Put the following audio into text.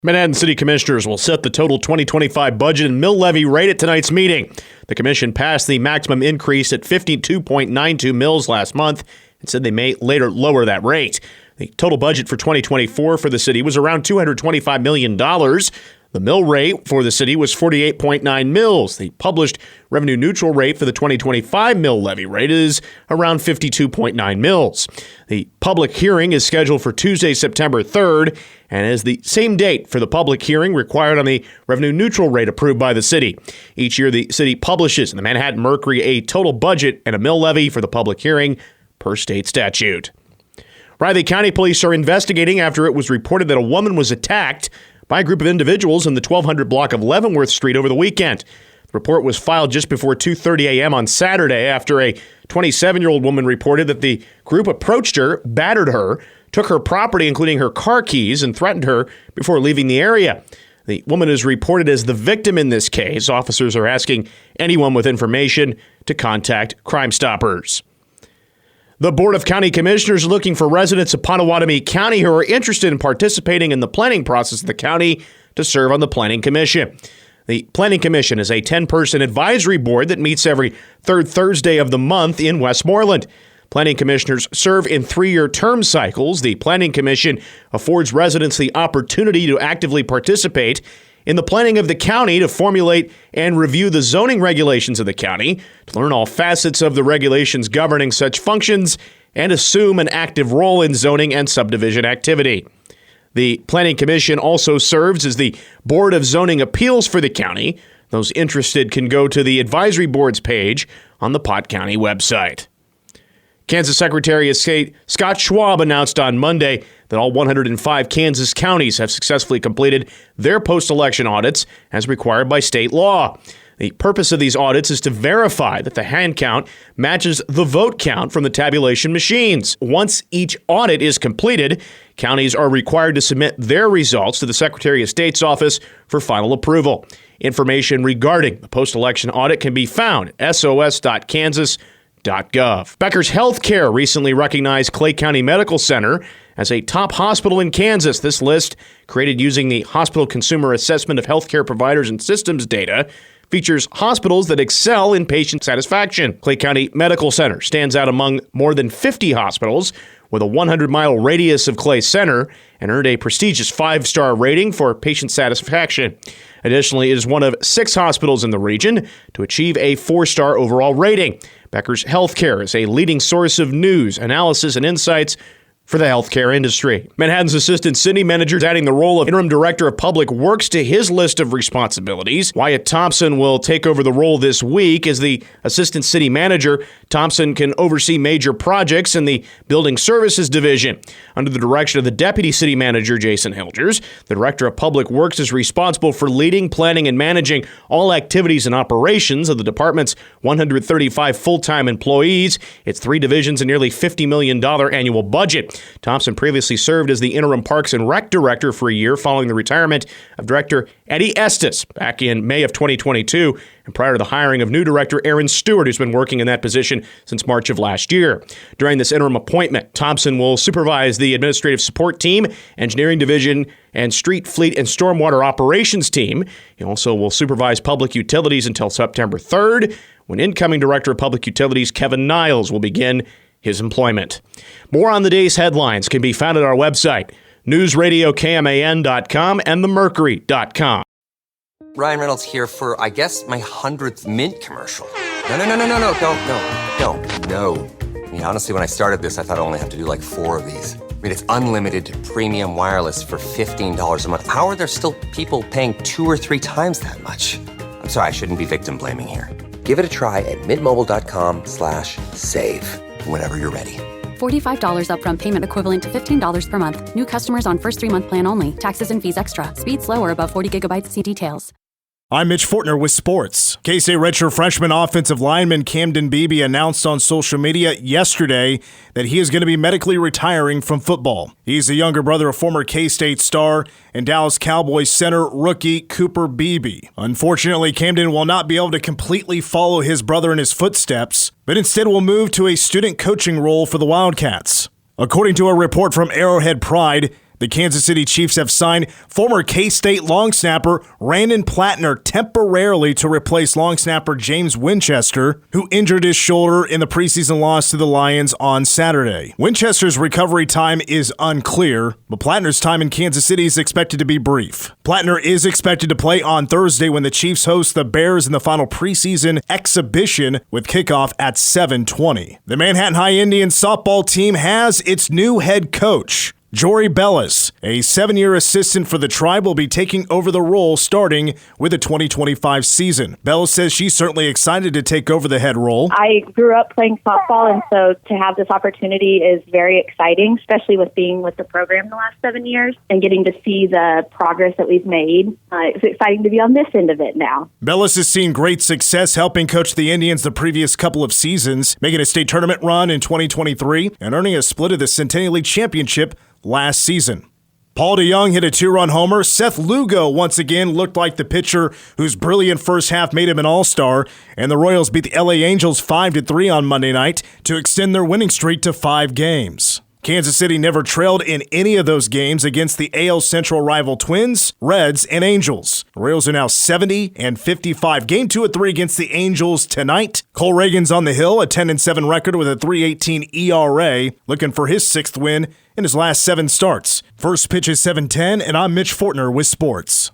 Manhattan City Commissioners will set the total 2025 budget and mill levy rate at tonight's meeting. The commission passed the maximum increase at 52.92 mills last month and said they may later lower that rate. The total budget for 2024 for the city was around $225 million. The mill rate for the city was 48.9 mills. The published revenue neutral rate for the 2025 mill levy rate is around 52.9 mills. The public hearing is scheduled for Tuesday, September 3rd, and is the same date for the public hearing required on the revenue neutral rate approved by the city. Each year, the city publishes in the Manhattan Mercury a total budget and a mill levy for the public hearing per state report. Riley County Police are investigating after it was reported that a woman was attacked by a group of individuals in the 1200 block of Leavenworth Street over the weekend. The report was filed just before 2:30 a.m. on Saturday after a 27-year-old woman reported that the group approached her, battered her, took her property, including her car keys, and threatened her before leaving the area. The woman is reported as the victim in this case. Officers are asking anyone with information to contact Crime Stoppers. The Board of County Commissioners are looking for residents of Potawatomi County who are interested in participating in the planning process of the county to serve on the Planning Commission. The Planning Commission is a 10-person advisory board that meets every third Thursday of the month in Westmoreland. Planning commissioners serve in 3-year term cycles. The Planning Commission affords residents the opportunity to actively participate in the planning of the county, to formulate and review the zoning regulations of the county, to learn all facets of the regulations governing such functions, and assume an active role in zoning and subdivision activity. The Planning Commission also serves as the Board of Zoning Appeals for the county. Those interested can go to the advisory board's page on the Pot County website. Kansas Secretary of State Scott Schwab announced on Monday that all 105 Kansas counties have successfully completed their post-election audits as required by state law. The purpose of these audits is to verify that the hand count matches the vote count from the tabulation machines. Once each audit is completed, counties are required to submit their results to the Secretary of State's office for final approval. Information regarding the post-election audit can be found at sos.kansas.gov. Becker's Healthcare recently recognized Clay County Medical Center as a top hospital in Kansas. This list, created using the Hospital Consumer Assessment of Healthcare Providers and Systems data, features hospitals that excel in patient satisfaction. Clay County Medical Center stands out among more than 50 hospitals with a 100-mile radius of Clay Center and earned a prestigious 5-star rating for patient satisfaction. Additionally, it is one of 6 hospitals in the region to achieve a 4-star overall rating. Becker's Healthcare is a leading source of news, analysis, and insights for the healthcare industry. Manhattan's assistant city manager is adding the role of interim director of public works to his list of responsibilities. Wyatt Thompson will take over the role this week as the assistant city manager. Thompson can oversee major projects in the building services division. Under the direction of the deputy city manager, Jason Hilgers, the director of public works is responsible for leading, planning, and managing all activities and operations of the department's 135 full-time employees, its 3 divisions, and nearly $50 million annual budget. Thompson previously served as the interim Parks and Rec director for a year following the retirement of Director Eddie Estes back in May of 2022, and prior to the hiring of new director Aaron Stewart, who's been working in that position since March of last year. During this interim appointment, Thompson will supervise the administrative support team, engineering division, and street, fleet, and stormwater operations team. He also will supervise public utilities until September 3rd, when incoming Director of Public Utilities Kevin Niles will begin his employment. More on the day's headlines can be found at our website, newsradiokman.com and themercury.com. Ryan Reynolds here for, I guess, my 100th Mint commercial. No, don't. I mean, honestly, when I started this, I thought I only have to do like 4 of these. I mean, it's unlimited premium wireless for $15 a month. How are there still people paying 2 or 3 times that much? I'm sorry, I shouldn't be victim blaming here. Give it a try at mintmobile.com/save. Whenever you're ready. $45 upfront payment equivalent to $15 per month. New customers on first 3-month plan only. Taxes and fees extra. Speed slower above 40 gigabytes. See details. I'm Mitch Fortner with sports. K-State redshirt freshman offensive lineman Camden Beebe announced on social media yesterday that he is going to be medically retiring from football. He's the younger brother of former K-State star and Dallas Cowboys center rookie Cooper Beebe. Unfortunately, Camden will not be able to completely follow his brother in his footsteps, but instead will move to a student coaching role for the Wildcats. According to a report from Arrowhead Pride, The Kansas City Chiefs have signed former K-State long snapper Randon Plattner temporarily to replace long snapper James Winchester, who injured his shoulder in the preseason loss to the Lions on Saturday. Winchester's recovery time is unclear, but Plattner's time in Kansas City is expected to be brief. Plattner is expected to play on Thursday when the Chiefs host the Bears in the final preseason exhibition with kickoff at 7:20. The Manhattan High Indians softball team has its new head coach. Jory Bellis, a 7-year assistant for the Tribe, will be taking over the role starting with the 2025 season. Bellis says she's certainly excited to take over the head role. I grew up playing softball, and so to have this opportunity is very exciting, especially with being with the program the last 7 years and getting to see the progress that we've made. It's exciting to be on this end of it now. Bellis has seen great success helping coach the Indians the previous couple of seasons, making a state tournament run in 2023 and earning a split of the Centennial League Championship last season. Paul DeYoung hit a 2-run homer. Seth Lugo once again looked like the pitcher whose brilliant first half made him an all-star, and the Royals beat the LA Angels 5-3 on Monday night to extend their winning streak to 5 games. Kansas City never trailed in any of those games against the AL Central rival Twins, Reds, and Angels. The Royals are now 70-55. Game 2 at 3 against the Angels tonight. Cole Reagan's on the hill, a 10-7 record with a 3.18 ERA, looking for his 6th win in his last 7 starts. First pitch is 7:10, and I'm Mitch Fortner with sports.